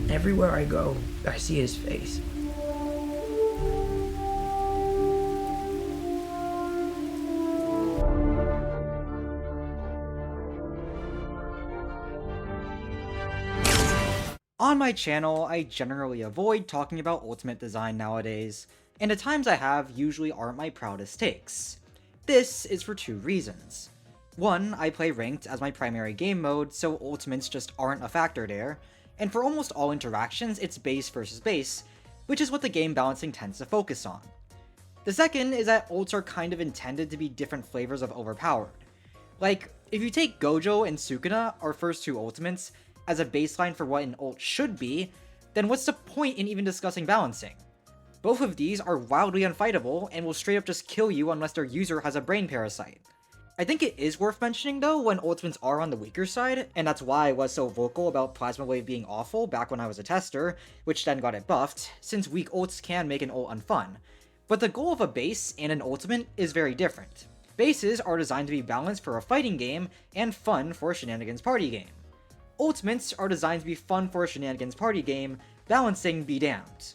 Everywhere I go, I see his face. On my channel, I generally avoid talking about ultimate design nowadays, and the times I have usually aren't my proudest takes. This is for two reasons. One, I play ranked as my primary game mode, so ultimates just aren't a factor there, and for almost all interactions it's base versus base, which is what the game balancing tends to focus on. The second is that ults are kind of intended to be different flavors of overpowered. Like, if you take Gojo and Sukuna, our first two ultimates, as a baseline for what an ult should be, then what's the point in even discussing balancing? Both of these are wildly unfightable and will straight up just kill you unless their user has a brain parasite. I think it is worth mentioning though when ultimates are on the weaker side, and that's why I was so vocal about Plasma Wave being awful back when I was a tester, which then got it buffed, since weak ults can make an ult unfun. But the goal of a base and an ultimate is very different. Bases are designed to be balanced for a fighting game and fun for a shenanigans party game. Ultimates are designed to be fun for a shenanigans party game, balancing be damned.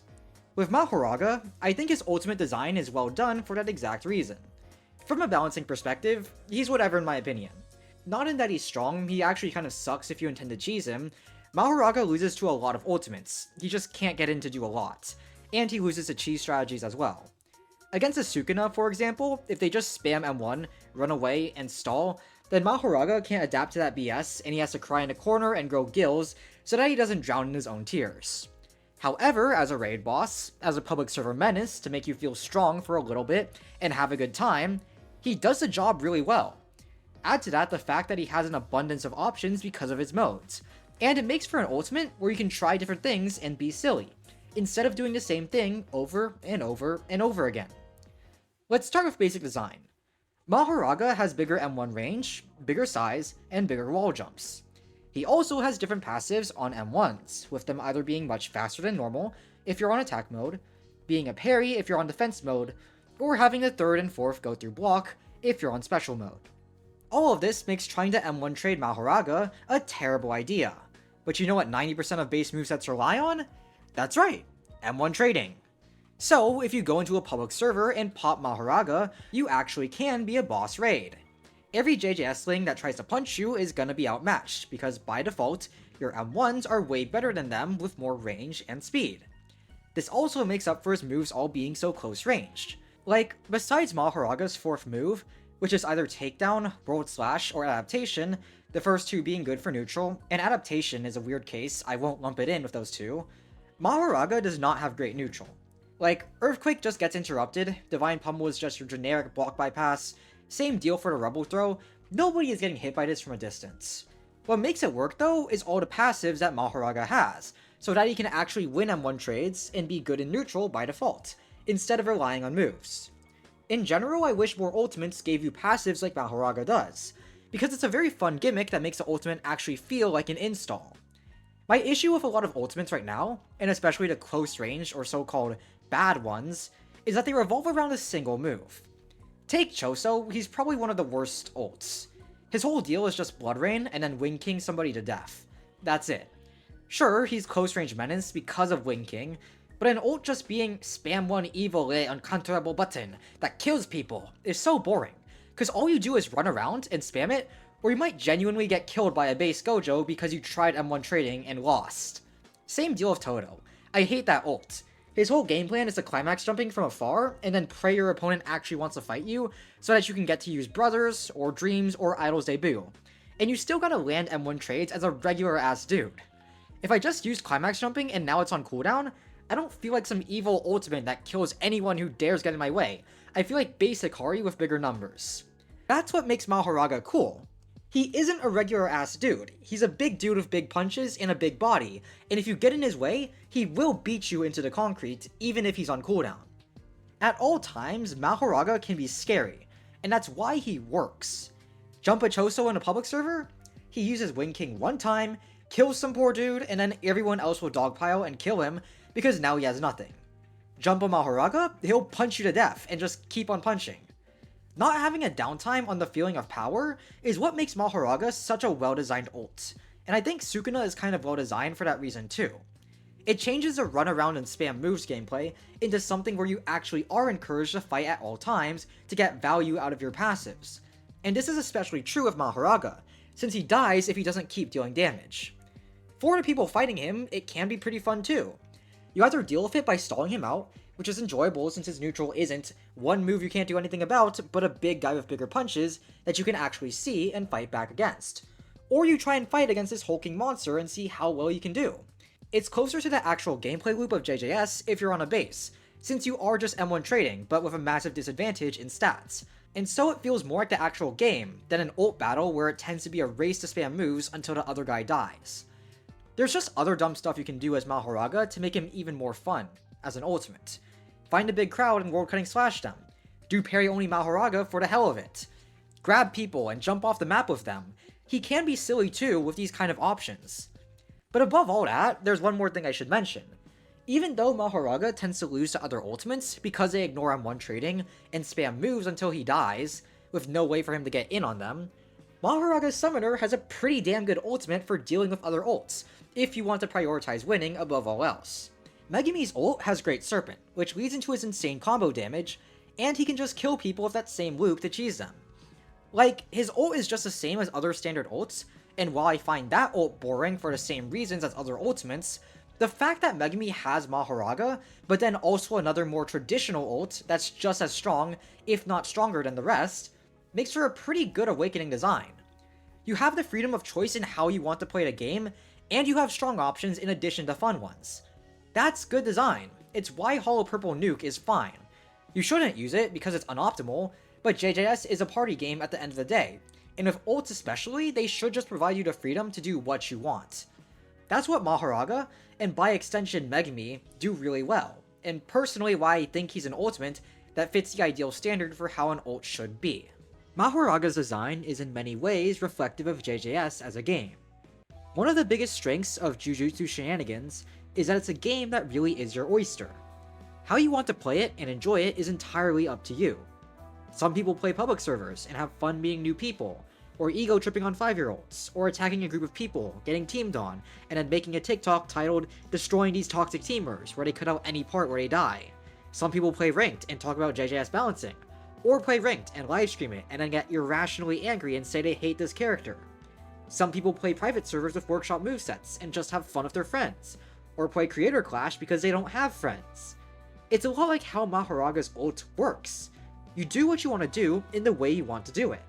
With Mahoraga, I think his ultimate design is well done for that exact reason. From a balancing perspective, he's whatever in my opinion. Not in that he's strong, he actually kind of sucks if you intend to cheese him. Mahoraga loses to a lot of ultimates, he just can't get in to do a lot, and he loses to cheese strategies as well. Against a Sukuna, for example, if they just spam M1, run away, and stall, then Mahoraga can't adapt to that BS and he has to cry in a corner and grow gills so that he doesn't drown in his own tears. However, as a raid boss, as a public server menace to make you feel strong for a little bit and have a good time, he does the job really well. Add to that the fact that he has an abundance of options because of his modes, and it makes for an ultimate where you can try different things and be silly, instead of doing the same thing over and over and over again. Let's start with basic design. Mahoraga has bigger M1 range, bigger size, and bigger wall jumps. He also has different passives on M1s, with them either being much faster than normal if you're on attack mode, being a parry if you're on defense mode, or having the third and fourth go through block if you're on special mode. All of this makes trying to M1 trade Mahoraga a terrible idea. But you know what 90% of base movesets rely on? That's right, M1 trading. So, if you go into a public server and pop Mahoraga, you actually can be a boss raid. Every JJS-ling that tries to punch you is gonna be outmatched, because by default, your M1s are way better than them with more range and speed. This also makes up for his moves all being so close ranged. Like, besides Mahoraga's fourth move, which is either Takedown, World Slash, or Adaptation, the first two being good for neutral, and Adaptation is a weird case, I won't lump it in with those two, Mahoraga does not have great neutral. Like, Earthquake just gets interrupted, Divine Pummel is just your generic block bypass, same deal for the Rebel Throw, nobody is getting hit by this from a distance. What makes it work though is all the passives that Mahoraga has, so that he can actually win M1 trades and be good in neutral by default, instead of relying on moves. In general, I wish more ultimates gave you passives like Mahoraga does, because it's a very fun gimmick that makes the ultimate actually feel like an install. My issue with a lot of ultimates right now, and especially the close range or so-called bad ones, is that they revolve around a single move. Take Choso, he's probably one of the worst ults. His whole deal is just Blood Rain and then Wing King somebody to death. That's it. Sure, he's close range menace because of Wing King, but an ult just being spam one evil uncounterable button that kills people is so boring, because all you do is run around and spam it, or you might genuinely get killed by a base Gojo because you tried M1 trading and lost. Same deal with Toto. I hate that ult. His whole game plan is to climax jumping from afar, and then pray your opponent actually wants to fight you, so that you can get to use Brothers, or Dreams, or Idol's Debut. And you still gotta land M1 trades as a regular ass dude. If I just used climax jumping and now it's on cooldown, I don't feel like some evil ultimate that kills anyone who dares get in my way. I feel like basic Hari with bigger numbers. That's what makes Mahoraga cool. He isn't a regular ass dude, he's a big dude with big punches and a big body, and if you get in his way, he will beat you into the concrete, even if he's on cooldown. At all times, Mahoraga can be scary, and that's why he works. Jump a Choso in a public server? He uses Wing King one time, kills some poor dude, and then everyone else will dogpile and kill him, because now he has nothing. Jump a Mahoraga, he'll punch you to death, and just keep on punching. Not having a downtime on the feeling of power is what makes Mahoraga such a well-designed ult, and I think Sukuna is kind of well-designed for that reason too. It changes the run around and spam moves gameplay into something where you actually are encouraged to fight at all times to get value out of your passives. And this is especially true of Mahoraga, since he dies if he doesn't keep dealing damage. For the people fighting him, it can be pretty fun too. You either deal with it by stalling him out, which is enjoyable since his neutral isn't one move you can't do anything about, but a big guy with bigger punches that you can actually see and fight back against. Or you try and fight against this hulking monster and see how well you can do. It's closer to the actual gameplay loop of JJS if you're on a base, since you are just M1 trading, but with a massive disadvantage in stats. And so it feels more like the actual game than an ult battle where it tends to be a race to spam moves until the other guy dies. There's just other dumb stuff you can do as Mahoraga to make him even more fun as an ultimate. Find a big crowd and world cutting slash them. Do parry only Mahoraga for the hell of it. Grab people and jump off the map with them. He can be silly too with these kind of options. But above all that, there's one more thing I should mention. Even though Mahoraga tends to lose to other ultimates because they ignore M1 trading and spam moves until he dies, with no way for him to get in on them, Mahoraga's Summoner has a pretty damn good ultimate for dealing with other ults, if you want to prioritize winning above all else. Megumi's ult has Great Serpent, which leads into his insane combo damage, and he can just kill people with that same loop to cheese them. Like, his ult is just the same as other standard ults, and while I find that ult boring for the same reasons as other ultimates, the fact that Megumi has Mahoraga, but then also another more traditional ult that's just as strong, if not stronger than the rest, makes for a pretty good awakening design. You have the freedom of choice in how you want to play the game, and you have strong options in addition to fun ones. That's good design. It's why Hollow Purple Nuke is fine. You shouldn't use it because it's unoptimal, but JJS is a party game at the end of the day, and with ults especially, they should just provide you the freedom to do what you want. That's what Mahoraga, and by extension Megumi, do really well, and personally why I think he's an ultimate that fits the ideal standard for how an ult should be. Mahoraga's design is in many ways reflective of JJS as a game. One of the biggest strengths of Jujutsu Shenanigans is that it's a game that really is your oyster. How you want to play it and enjoy it is entirely up to you. Some people play public servers and have fun meeting new people, or ego tripping on 5-year-olds, or attacking a group of people, getting teamed on, and then making a TikTok titled "Destroying These Toxic Teamers," where they cut out any part where they die. Some people play ranked and talk about JJS balancing, or play ranked and livestream it and then get irrationally angry and say they hate this character. Some people play private servers with workshop movesets and just have fun with their friends, or play Creator Clash because they don't have friends. It's a lot like how Mahoraga's ult works. You do what you want to do in the way you want to do it.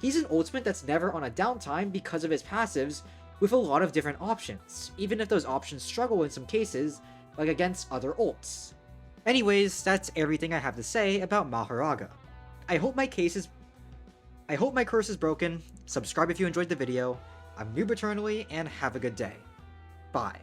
He's an ultimate that's never on a downtime because of his passives, with a lot of different options, even if those options struggle in some cases, like against other ults. Anyways, that's everything I have to say about Mahoraga. I hope my curse is broken. Subscribe if you enjoyed the video. I'm Noob Eternally, and have a good day. Bye.